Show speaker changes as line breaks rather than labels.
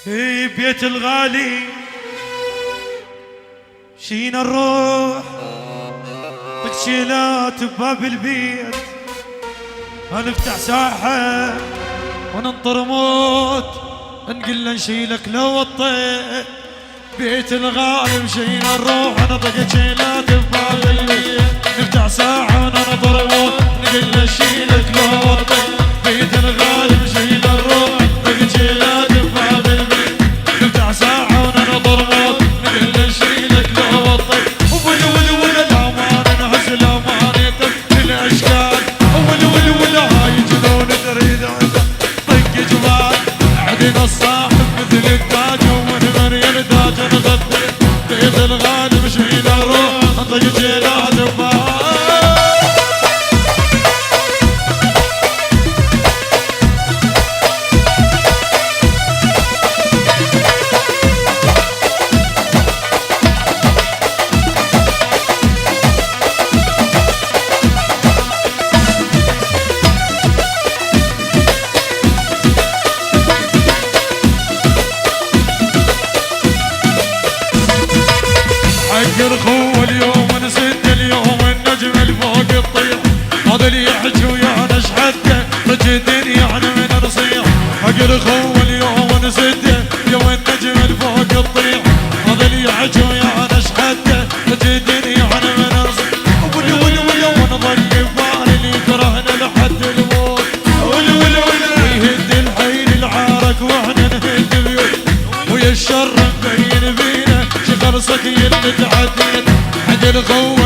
في بيت الغالي شينا نروح تكشيلات بباب البيت، هنفتح ساحة وننطر موت، نقول له نشيلك لو وطيت. بيت الغالي مشينا نروح نطق تكشيلات بباب البيت، نفتح ساحة وننطر موت، نقول له نشيلك لو وطيت. بيت الغالي مشينا نروح نطق تكشيلات بباب البيت، نفتح ساحة وننطر موت، نقول له نشيلك لو وطيت. الاشكال ولا هاي جنون تريد طق جبال، عدنا الصاحب مثل التاج ومن مريم تاج نغطي. بيت الغالي مشينا نروح نطق جيلات ببال. الخو اليوم نسد اليوم النجم الفوق الطيح، هذا اللي يحكي ويانا شحده رج الدنيا احنا من نصيح. حق الخو اليوم نسد يوم النجم الفوق الطيح، هذا اللي يحكي ويانا شحده رج الدنيا احنا من نصيح. ونظل ببال اللي كرهنا لحد الموت، ويهد الحيل العارك واحنا نهد بيوت، ويا الشر مبين فينا شي خلصك يلي تعدينا. حق الخو